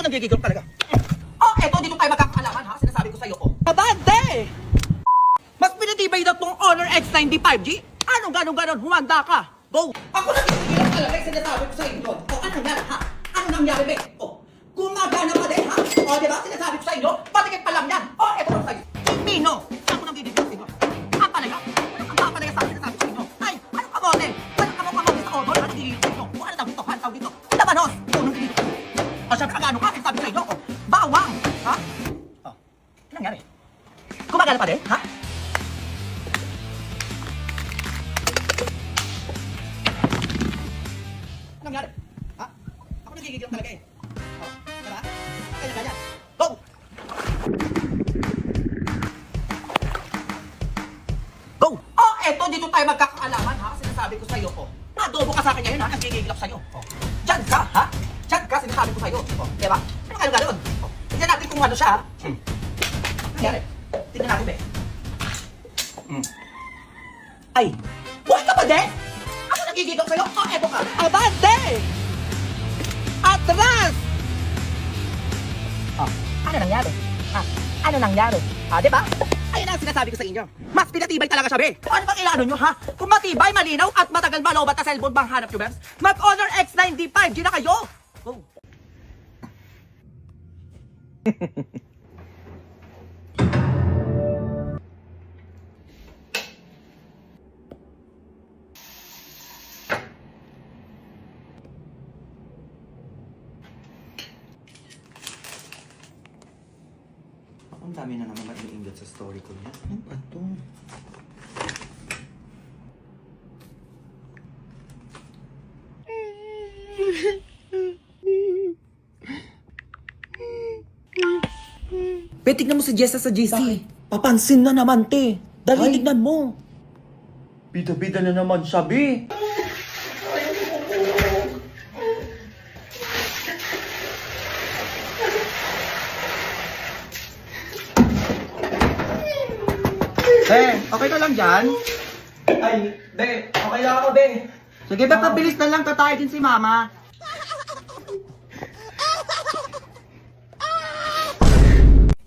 nagigigil talaga. Oh, eto, dito tayo magkakalaman ha. Sinasabi ko sa'yo, oh. Abante! Mas pinatibay na tong Honor X95G. Anong ganon, humanda ka. Go! Ako nagigigil talaga yung sinasabi ko sa inyo. Oh, anong nangyari ha? Anong nangyari, be? Oh, gumagana pa din ha? Oh, diba? Sinasabi ko sa inyo, patikit pa lang yan. Oh, eto lang sa'yo. Pino! Ako nagigigil sa inyo. Ang palaya? Ang papalaya sa akin sinasabi ko sa inyo. Ay, anong kamote? Anong kamote sa Honor? Anong nagigigil sa inyo? Oh, ano daw dito? Ano daw dito? Labanos! Oh, nagigigil. O, syempre, agano ka? Sinasabi ko sa inyo. Oh, bawang! Ha? Oh, anong nangyari? Gumagana pa din? Ha? Anong nangyari? Ha? Ako nagigigil talaga eh. Oh, diba? Kanya-kanya. Go! Go! Oh, eto, dito tayo magkakaalaman ha? Sinasabi ko sa'yo, oh. Nadobo ka sa akin ngayon ha? Nagigigil ako sa'yo. Oh. Diyan ka, ha? Diyan ka, sinasabi ko sa'yo. Oh, diba? Anong gano'n? Oh. Tignan natin kung ano siya, ha? Anong nangyari? Tignan natin, be. Ay! Buhay ka pa, de? Ako nagigigil sa'yo? Oh, eto ka. Abante! Atras! Oh, ano nangyari? Ha? Ano nangyari? Ha, diba? Ayun ang sinasabi ko sa inyo. Mas pinatibay talaga siya, be. Ano bang ilano nyo, ha? Kung matibay, malinaw, at matagal malobat na cellphone bang hanap nyo, Bebs? Mag-Honor X95G na kayo! Go! Ang dami na naman maiingat sa story ko niya. Ano ba ito? Be, tignan mo si Jessa sa GC. Papansin na naman, te. Dali, Ay. tignan mo. Bida-bida na naman siya, be. Okay ka lang dyan? Ay, be. Okay lang ako, be. Sige, be, pabilis na lang. Tatay din si Mama.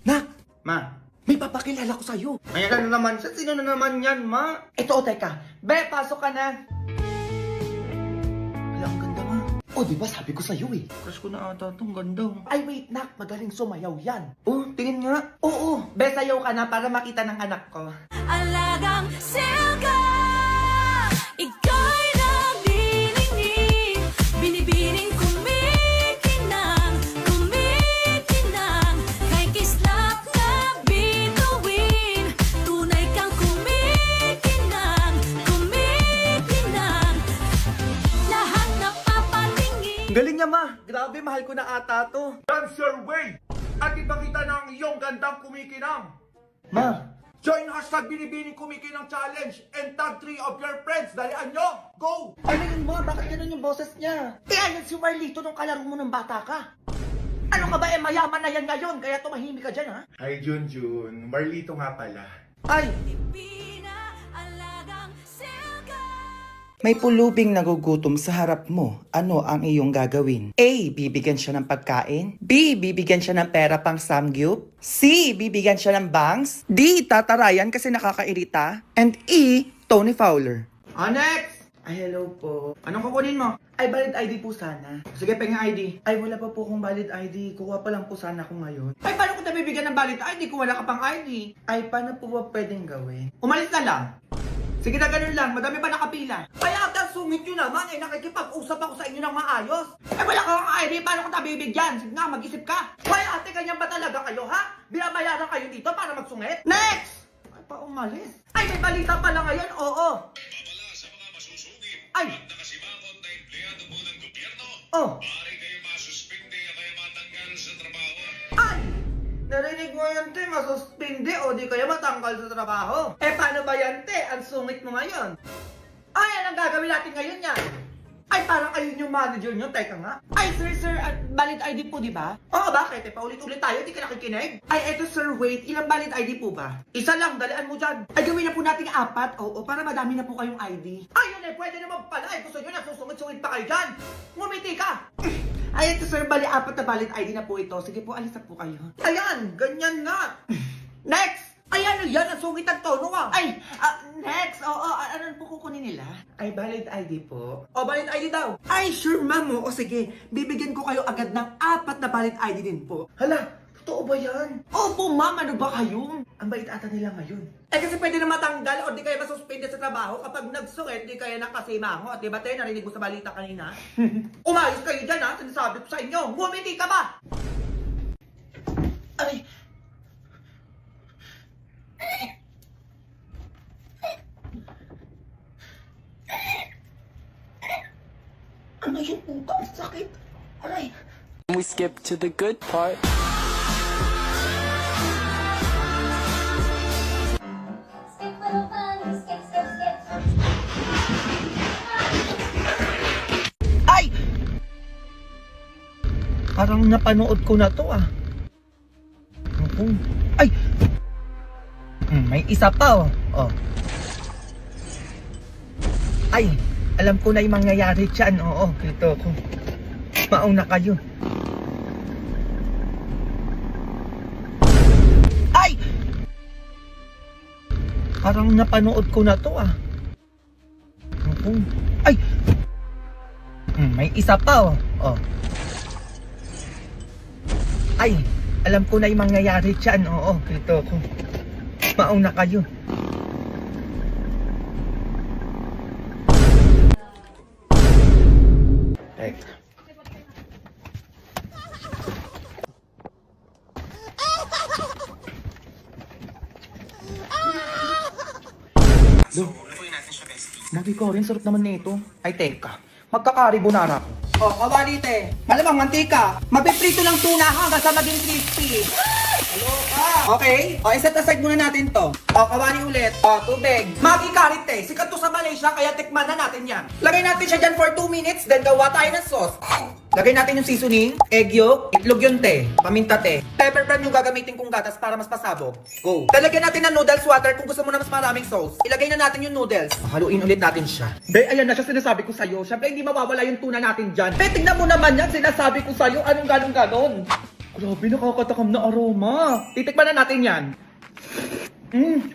Nak, Ma, may papakilala ko sa'yo. ayan na naman siya. Sino na naman yan, ma? Ito, o, teka. Be, pasok ka na. Wala, ang ganda, ma. O, di ba sabi ko sa'yo eh. Crush ko na ata itong ganda. Ay, wait, Nak. Magaling sumayaw yan. Oh, tingin nga. Oo, be, sayaw ka na para makita ng anak ko. Alagang selga, ika'y nabiningning, binibining kumikinang, kay kislap na bituin, tunay kang kumikinang, lahat na papatingin. Ang galing niya, ma. Grabe, mahal ko na ata to. Dance your way at ipakita na ang iyong gandang kumikinang. Ma, Join hashtag Binibining Kumikinang Challenge and tag 3 of your friends. Dalian nyo! Go! Ano yun, ma? Bakit ganun yung boses niya? Eh, ayan si Marlito nung kalaro mo ng bata ka. Ano ka ba, eh, mayaman na yan ngayon, kaya tumahimik ka dyan, ha? Hi Junjun, Marlito nga pala. Ay, Pina, alagang selga. May pulubing nagugutom sa harap mo. Ano ang iyong gagawin? A. Bibigyan siya ng pagkain. B. Bibigyan siya ng pera pang samgyup. C. Bibigyan siya ng bangs. D. Tatarayan kasi nakakairita. And E. Tony Fowler. next! ay hello po. Anong kukunin mo? Ay, valid ID po sana. Sige, penga ID. Ay, wala pa po akong valid ID. Kuha pa lang po sana ako ngayon. Ay, paano ko nabibigyan ng valid ID kung wala ka pang ID? Ay, paano po ba pwedeng gawin? Umalis na lang. Sige na, ganun lang. Madami pa nakapila. Ay, ata, sungit nyo naman. Eh, nakikipag-usap ako sa inyo ng maayos. Eh, wala kang ID. Paano ko nabibigyan? Sige nga, mag-isip ka. Ay, ate, ganyan ba talaga kayo, ha? Binabayaran kayo dito para magsungit? Next! Ay, pa umalis. Ay, may balita pala ngayon. Oo. Babala sa mga masusugid Ay. at nakasimangot na empleyado po ng gobyerno, Oh. maaari kayo masuspindi o kaya matanggal sa trabaho. Ay! Narinig mo yan, te. Masuspindi o di kaya matanggal sa trabaho. Eh, paano ba yan, te? Ang sungit mo ngayon. Ay, anong gagawin natin ngayon yan? Ay, parang ayun yung manager nyo. Teka nga. Ay, sir, valid ID po, di ba? Oo, bakit? Eh, paulit-ulit tayo. Di ka nakikinig? Ay, eto, sir, wait. Ilang valid ID po ba? Isa lang. Dalian mo dyan. Ay, gawin na po natin 4. Oo, para madami na po kayong ID. Ayun eh, pwede naman pala. Ay, gusto nyo na susungit-sungit pa kayo dyan. Ngumiti ka. Ay, ito sir, bali, 4 na valid ID na po ito. Sige po, alis na po kayo. Ayan, ganyan nga. Next! Ayan, yan, ang sungit ang tono ah. Ay, next, oo, ano po kukunin nila? Ay, valid ID po. O, valid ID daw. Ay, sure ma'am, o sige, bibigyan ko kayo agad ng 4 na valid ID din po. Hala, totoo ba yan? Opo ma'am, ano ba kayo? Ang bait ata nila ngayon. Eh kasi pwede na matanggal o di kaya masuspende sa trabaho kapag nagsuket, di kaya nakasimango. At di ba tayo, narinig mo sa balita kanina? Umayos kayo dyan ha, sinasabi ko sa inyo. Ngumiti ka ba? Ay! Ano yung puta? Ang sakit. Aray! We skip to the good part. Skip little fun, skip, skip, skip. Ay! Parang napanood ko na to ah. Ako. Ay! May isa pa oh. Oh. Ay! Alam ko na yung mangyayari dyan. Oo, ito ko. Mauna kayo. Ay! Parang napanood ko na to ah. Ako. Ay! May isa pa oh. Oh. Ay! Alam ko na yung mangyayari dyan. Oo, ito ko. Mauna kayo. Magi ko rin, sarap naman nito. Ay, teka. Magkakarbonara ko. Oh, kabalite. Malamang mantika. Mapiprito ng tuna hanggang sa maging crispy. Hello ka. Okay. O, iset aside muna natin to. O, kawali ulit. O, tubig. Magi karite. Sikat to sa Malaysia, kaya tikman na natin yan. Lagay natin siya dyan for 2 minutes, then gawa tayo ng sauce. Lagay natin yung seasoning, egg yolk, itlog yung te, paminta te. Pepper brand yung gagamitin kong gatas para mas pasabog. Go! Lalagyan natin ng noodles water kung gusto mo na mas maraming sauce. Ilagay na natin yung noodles. Haluin ulit natin siya. Be, ayan na siya sinasabi ko sa'yo. Siyempre hindi mawawala yung tuna natin dyan. Be, tingnan mo naman yan. Sinasabi ko sa'yo. Anong ganon? Grabe, nakakatakam na aroma. Titikman na natin yan.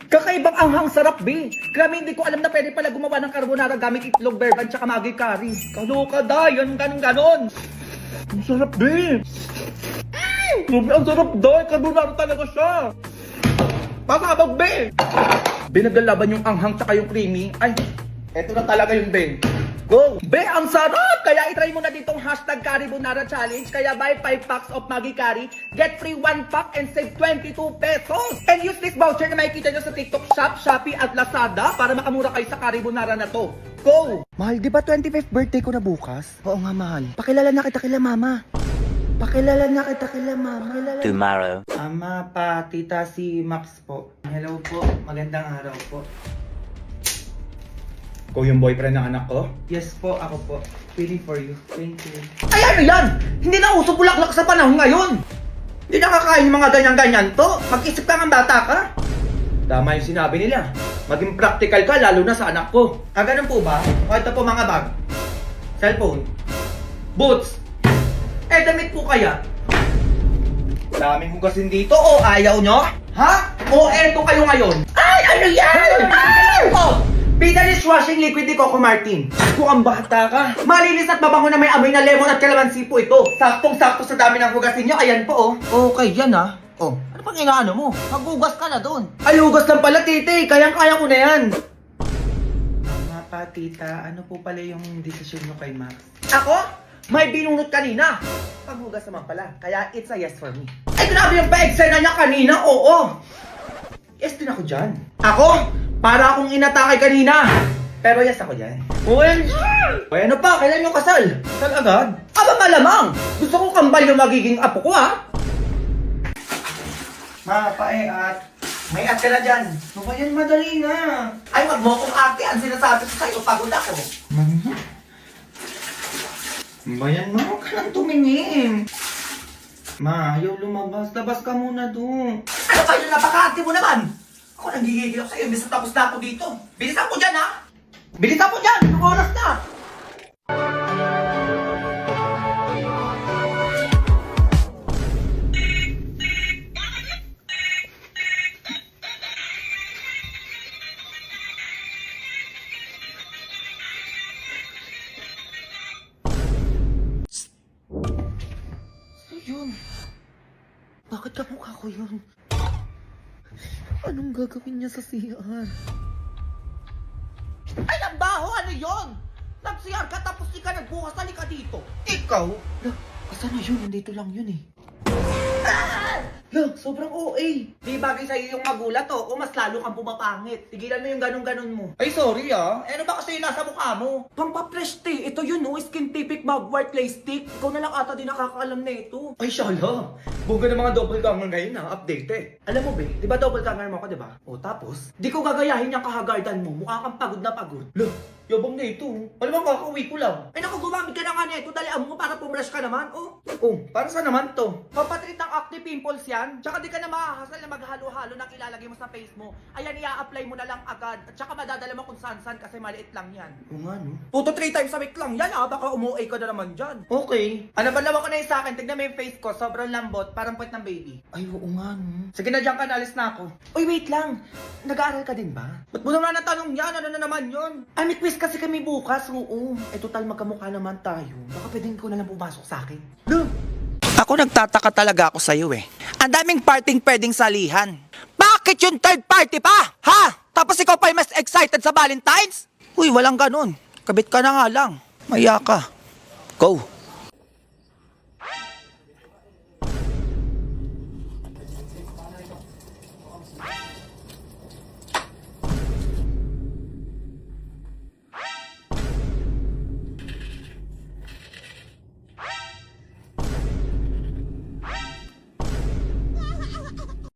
Kakaibang anghang sarap, be. Grabe, hindi ko alam na pwede pala gumawa ng carbonara gamit itlog, berban, tsaka magi curry. Kaloka da, yan ganon. Ang sarap, be. Grabe, ang sarap da. Carbonara talaga siya. Pasabog, be. Be, naglalaban yung anghang tsaka yung creamy. Ay, eto na talaga yung be. Go! Be, ang sarap! Kaya itry mo na ditong hashtag Carbonara Challenge. Kaya buy 5 packs of Maggi Curry, get free 1 pack and save 22 pesos. And use this voucher na makikita nyo sa TikTok Shop, Shopee at Lazada para makamura kayo sa Carbonara na to. Go! Mahal, di ba 25th birthday ko na bukas? Oo nga, mahal. Pakilala na kita kila mama. Pakilala na kita kila mama. Tomorrow. Ama pa, tita, si Max po. Hello po, magandang araw po. Ikaw yung boyfriend ng anak ko? Yes po, ako po. Feeling for you. Thank you. Ay, ano yan? Hindi na uso bulaklak sa panahon ngayon. Hindi nakakain yung mga ganyan-ganyan to. Mag-isip ka ng bata ka. Tama yung sinabi nila. Maging practical ka, lalo na sa anak ko. Ganun po ba? O ito po mga bag. Cellphone. Boots. Damit po kaya? Daming hugasin dito. Ito o ayaw nyo? Ha? O eto kayo ngayon? Ay, ano yan? Oh! Pina dishwashing liquid ni Coco Martin. Kung ang bata ka. Malinis at mabango na may amoy na lemon at kalamansi po ito. Saktong-sakto sa dami ng hugasin nyo. Ayan po oh. Okay, yan ah. Oh, ano pang inaano mo? Maghugas ka na doon. Ay, hugas lang pala, tite. Kayang-kaya ko na yan. Ama pa, tita, ano po pala yung desisyon nyo kay Max? Ako? May binunot kanina. Paghugas naman pala. Kaya it's a yes for me. Ay, grabe yung pa-eksena niya kanina. Oo. Yes din ako dyan. Ako? Para akong inatake kanina. Pero yes ako dyan. Well, ano pa? Kailan yung kasal? Kasal agad? Aba malamang. Gusto ko kambal yung magiging apo ko ha. Ma, pae, at may at ka na dyan. Ano ba yan? Madali na. Ay, wag mo akong ate. Ang sinasabi ko sa'yo, pagod ako. Bayan mo, huwag ka nang tumingin. Ma, ayaw lumabas. Labas ka muna doon. Ano kayo? Napaka-ate mo naman. Ako nanggigigil ako sa'yo. Imbis na tapos na ako dito. Bilisan mo dyan ha. Bilisan mo dyan. Anong oras na? yun? Bakit kamukha ko yun? Anong gagawin niya sa CR? Ay, ang baho! Ano yun? Nag-CR ka tapos di ka nagbukas. Halika dito. Ikaw? Asan na yun? Nandito lang yun eh. Sobrang OA. Di bagay sa'yo yung magulat o mas lalo kang pumapangit. Tigilan mo yung ganun-ganun mo. Ay, sorry ano ba kasi yung nasa mukha mo? Pampapresh tea. Ito yun Skin Typic Mugwort Clay Stick. Ikaw na lang ata din nakakaalam na ito. Ay, shala. Bunga ng mga double ganger ngayon update. Alam mo di ba double ganger mo ko, di ba? O tapos, di ko gagayahin yung kahagardan mo. Mukha kang pagod na pagod. Yabang na ito. Alam mo, kakauwi ko lang. Ay naku, gumamit ka na nga nito. Dalian mo para pumrush ka naman. Para saan naman to? Papatreat ng acne pimples yan. Tsaka di ka na makakasal na maghalo-halo na ilalagay mo sa face mo. Ayan, i-apply mo na lang agad. At tsaka madadala mo kung saan-saan kasi maliit lang yan. Oo nga, no? 2 to 3 times a week lang yan baka umuwi ka na naman dyan. Okay. Ano ba naman ko na yung sa akin? Tignan mo yung face ko. Sobrang lambot. Parang puwet ng baby. Ay, oo nga, no? Sige na, dyan ka na. Alis na ako. Uy, wait lang. Nag-aaral ka din ba? Ba't mo naman natanong yan? Ano na naman yun? Ay, may quiz kasi kami bukas. Oo. Total magkamukha naman tayo. Baka pwedeng ko na lang pumasok sa akin. Ako nagtataka talaga ako sa'yo eh. Ang daming parting pwedeng salihan. Bakit yung third party pa? Ha? Tapos ikaw pa yung mas excited sa Valentine's? Uy, walang ganun. Kabit ka na nga lang. Maya ka. Go.